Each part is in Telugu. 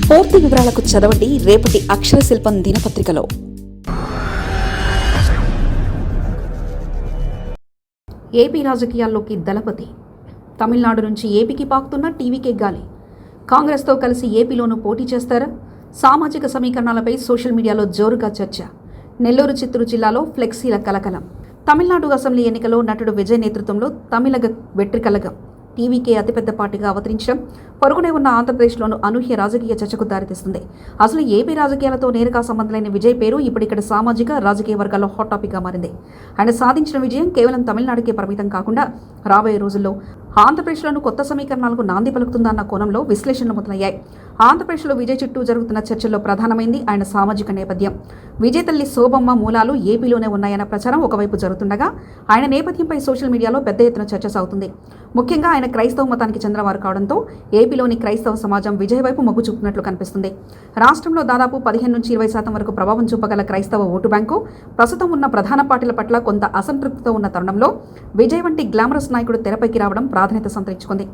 పూర్తి వివరాలకు చదవండి రేపటి అక్షర శిల్పం దినపత్రికలో. ఏపీ రాజకీయాల్లోకి దళపతి. తమిళనాడు నుంచి ఏపీకి పాకుతున్న టీవీకే గాలి. కాంగ్రెస్తో కలిసి ఏపీలోనూ పోటీ చేస్తారా? సామాజిక సమీకరణాలపై సోషల్ మీడియాలో జోరుగా చర్చ. నెల్లూరు, చిత్తూరు జిల్లాలో ఫ్లెక్సీల కలకలం. తమిళనాడు అసెంబ్లీ ఎన్నికలో నటుడు విజయ్ నేతృత్వంలో తమిళగ వెట్రికలగం టీవీకే అతిపెద్ద పార్టీగా అవతరించడం పొరుగునే ఉన్న ఆంధ్రప్రదేశ్లోనూ అనూహ్య రాజకీయ చర్చకు దారితీస్తుంది. అసలు ఏపీ రాజకీయాలతో నేరుగా సంబంధం లేని విజయ్ పేరు ఇప్పుడు ఇక్కడ సామాజిక రాజకీయ వర్గాల్లో హాట్ టాపిక్గా మారింది. ఆయన సాధించిన విజయం కేవలం తమిళనాడుకే పరిమితం కాకుండా రాబోయే రోజుల్లో ఆంధ్రప్రదేశ్లోనూ కొత్త సమీకరణాలకు నాంది పలుకుతుందన్న కోణంలో విశ్లేషణలు మొదలయ్యాయి. ఆంధ్రప్రదేశ్లో విజయ్ చుట్టూ జరుగుతున్న చర్చల్లో ప్రధానమైంది ఆయన సామాజిక నేపథ్యం. విజయ్ తల్లి శోభమ్మ మూలాలు ఏపీలోనే ఉన్నాయన్న ప్రచారం ఒకవైపు జరుగుతుండగా ఆయన నేపథ్యంపై సోషల్ మీడియాలో పెద్ద ఎత్తున చర్చ సాగుతుంది. ముఖ్యంగా ఆయన క్రైస్తవ మతానికి చెందినవారు కావడంతో ఏపీలోని క్రైస్తవ సమాజం విజయ్ వైపు మొగ్గు చూపుతున్నట్లు కనిపిస్తుంది. రాష్ట్రంలో దాదాపు 15-20% వరకు ప్రభావం చూపగల క్రైస్తవ ఓటు బ్యాంకు ప్రస్తుతం ఉన్న ప్రధాన పార్టీల పట్ల కొంత అసంతృప్తితో ఉన్న తరుణంలో విజయ్ వంటి గ్లామరస్ నాయకుడు తెరపైకి రావడం ప్రాధాన్యత సంతరించుకుంది.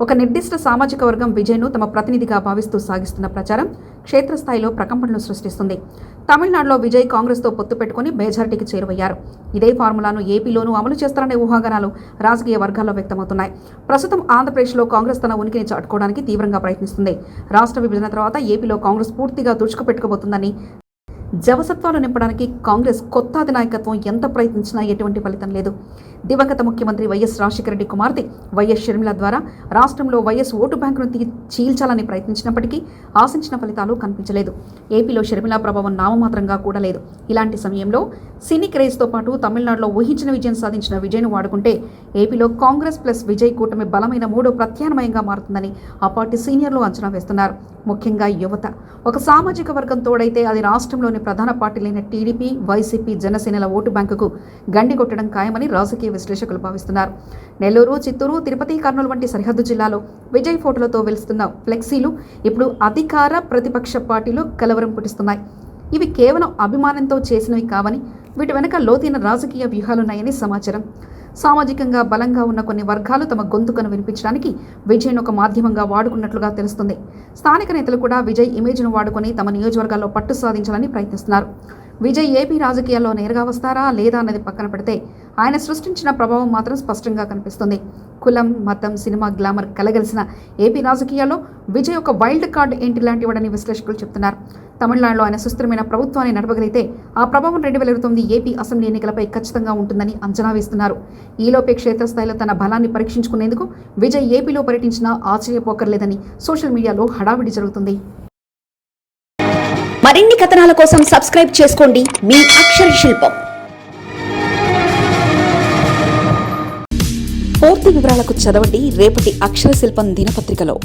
ఒక నిర్దిష్ట సామాజిక వర్గం విజయ్ను తమ ప్రతినిధిగా భావిస్తూ సాగిస్తున్న ప్రచారం క్షేత్రస్థాయిలో ప్రకంపనలు సృష్టిస్తుంది. తమిళనాడులో విజయ్ కాంగ్రెస్తో పొత్తు పెట్టుకుని మెజారిటీకి చేరువయ్యారు. ఇదే ఫార్ములాను ఏపీలోనూ అమలు చేస్తారనే ఊహాగానాలు రాజకీయ వర్గాల్లో వ్యక్తమవుతున్నాయి. ప్రస్తుతం ఆంధ్రప్రదేశ్లో కాంగ్రెస్ తన ఉనికిని చాటుకోవడానికి తీవ్రంగా ప్రయత్నిస్తుంది. రాష్ట్ర విభజన తర్వాత ఏపీలో కాంగ్రెస్ పూర్తిగా తుడుచుకుపెట్టుకోబోతుందని, జవసత్వాలు నింపడానికి కాంగ్రెస్ కొత్త అధినాయకత్వం ఎంత ప్రయత్నించినా ఎటువంటి ఫలితం లేదు. దివంగత ముఖ్యమంత్రి వైఎస్ రాజశేఖర రెడ్డి కుమార్తె వైఎస్ షర్మిల ద్వారా రాష్ట్రంలో వైఎస్ ఓటు బ్యాంకును చీల్చాలని ప్రయత్నించినప్పటికీ ఆశించిన ఫలితాలు కనిపించలేదు. ఏపీలో షర్మిల ప్రభావం నామమాత్రంగా కూడా లేదు. ఇలాంటి సమయంలో సినీ క్రేజ్తో పాటు తమిళనాడులో ఊహించిన విజయం సాధించిన విజయ్ను వాడుకుంటే ఏపీలో కాంగ్రెస్ ప్లస్ విజయ్ కూటమి బలమైన మూడో ప్రత్యామ్నాయంగా మారుతుందని ఆ పార్టీ సీనియర్లు అంచనా వేస్తున్నారు. ముఖ్యంగా యువత. ఒక సామాజిక వర్గం తోడైతే అది రాష్ట్రంలోని ప్రధాన పార్టీలైన టీడీపీ, వైసీపీ, జనసేనల ఓటు బ్యాంకుకు గండి కొట్టడం ఖాయమని రాజకీయ విశ్లేషకులు భావిస్తున్నారు. నెల్లూరు, చిత్తూరు, తిరుపతి, కర్నూలు వంటి సరిహద్దు జిల్లాలో విజయ్ ఫోటోలతో వెలుస్తున్న ఫ్లెక్సీలు ఇప్పుడు అధికార ప్రతిపక్ష పార్టీలు కలవరం పుట్టిస్తున్నాయి. ఇవి కేవలం అభిమానంతో చేసినవి కావని, వీటి వెనుక లోతైన రాజకీయ వ్యూహాలున్నాయని సమాచారం. సామాజికంగా బలంగా ఉన్న కొన్ని వర్గాలు తమ గొంతుకను వినిపించడానికి విజయ్ను ఒక మాధ్యమంగా వాడుకున్నట్లుగా తెలుస్తుంది. స్థానిక నేతలు కూడా విజయ్ ఇమేజ్ను వాడుకొని తమ నియోజకవర్గాల్లో పట్టు సాధించాలని ప్రయత్నిస్తున్నారు. విజయ్ ఏపీ రాజకీయాల్లో నేరుగా వస్తారా లేదా అన్నది పక్కన పెడితే ఆయన సృష్టించిన ప్రభావం మాత్రం స్పష్టంగా కనిపిస్తుంది. కులం, మతం, సినిమా గ్లామర్ కలగలిసిన ఏపీ రాజకీయాల్లో విజయ్ ఒక వైల్డ్ కార్డ్ ఎంట్రీ లాంటివాడని విశ్లేషకులు చెబుతున్నారు. తమిళనాడులో ఆయన సుస్థిరమైన ప్రభుత్వాన్ని నడపగలిగితే ఆ ప్రభావం 2029 ఏపీ అసెంబ్లీ ఎన్నికలపై ఖచ్చితంగా ఉంటుందని అంచనా వేస్తున్నారు. ఈలోపే క్షేత్రస్థాయిలో తన బలాన్ని పరీక్షించుకునేందుకు విజయ్ ఏపీలో పర్యటించినా ఆశ్చర్యపోకర్లేదని సోషల్ మీడియాలో హడావిడి జరుగుతుంది. మరిన్ని కథనాల కోసం సబ్స్క్రైబ్ చేసుకోండి మీ అక్షర శిల్పం. పూర్తి వివరాలకు చదవండి రేపటి అక్షర శిల్పం దినపత్రికలో.